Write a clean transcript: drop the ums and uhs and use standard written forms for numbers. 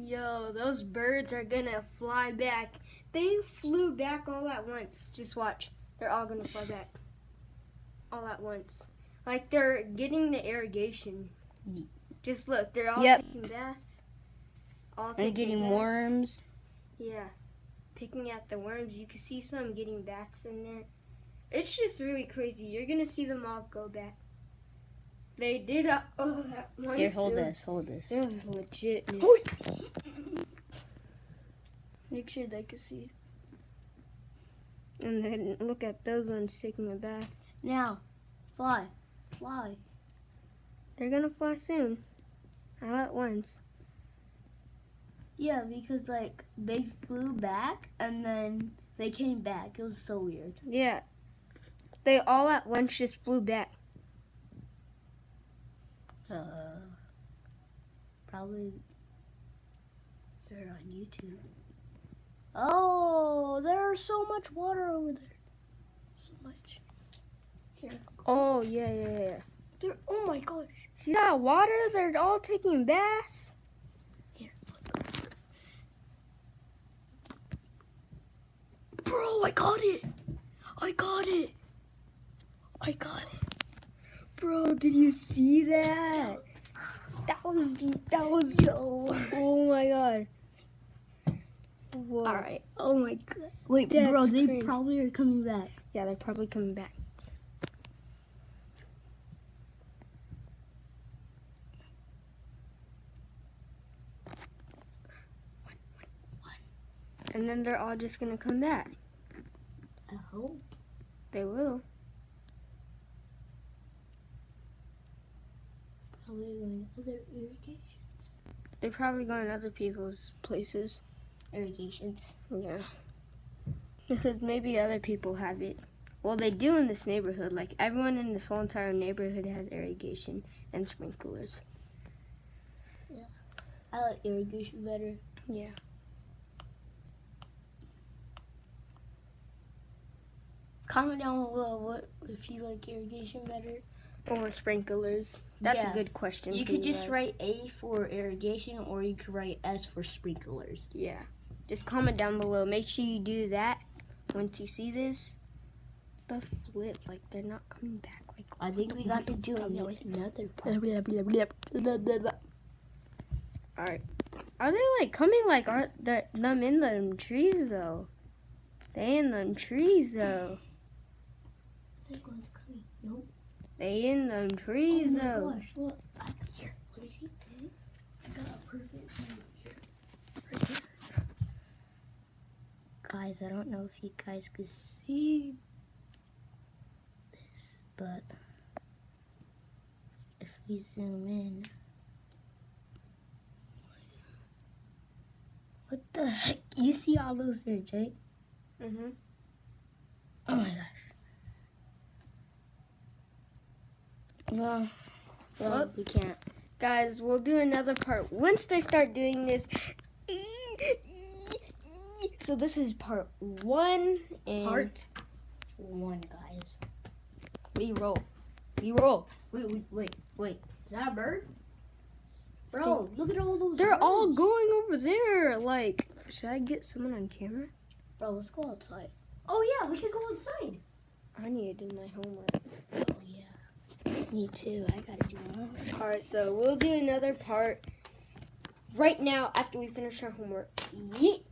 Yo, those birds are gonna fly back. They flew back all at once. Just watch. They're all gonna fly back. All at once. Like they're getting the irrigation. Just look, they're all taking baths. All taking and getting baths. worms. Yeah. Picking at the worms. You can see some getting baths in there. It's just really crazy. You're gonna see them all go back. They did all at once. Here, hold this. It was legit. Make sure they can see. And then look at those ones taking a bath. Now, fly. They're gonna fly soon. All at once. Yeah, because like they flew back and then they came back. It was so weird. Yeah. They all at once just flew back. Probably they're on YouTube. Oh, there's so much water over there. So much. Here. Oh, yeah. There, oh my gosh. See that water? They're all taking baths. Here. Bro, I got it. Bro, did you see that? That was Yo. oh my god. Whoa. Alright. Oh my god. Wait, That's bro, they crazy. probably are coming back. Yeah, they're probably coming back. And then they're all just gonna come back. I hope. They will. Probably going to other irrigations. They're probably going other people's places. Irrigations. Yeah. Because maybe other people have it. Well, they do in this neighborhood. Like, everyone in this whole entire neighborhood has irrigation and sprinklers. Yeah. I like irrigation better. Yeah. Comment down below what if you like irrigation better. Or sprinklers. That's Yeah. a good question. You for could just guys. write A for irrigation or you could write S for sprinklers. Yeah. Just comment down below. Make sure you do that once you see this. The flip, like they're not coming back. Like I think we got to do another part. Alright. Are they like coming? Like aren't them in them trees though? They in them trees though. I think one's coming. Nope. They in them trees Oh my though. gosh, look. Here, let me see. I got a perfect view here. Right here. Guys, I don't know if you guys can see this, but if we zoom in. What the heck? You see all those birds, right? Mhm. Oh my gosh. Well, Well, we can't. Guys, we'll do another part once they start doing this. So this is part 1 and Part 1, guys. B-roll. Wait. Is that a bird? Bro, look at all those They're birds. all going over there. Like, should I get someone on camera? Bro, let's go outside. Oh, yeah, we can go outside. I need to do my homework. Oh, yeah. Me too. I gotta do mine. Alright, so we'll do another part right now after we finish our homework. Yeet.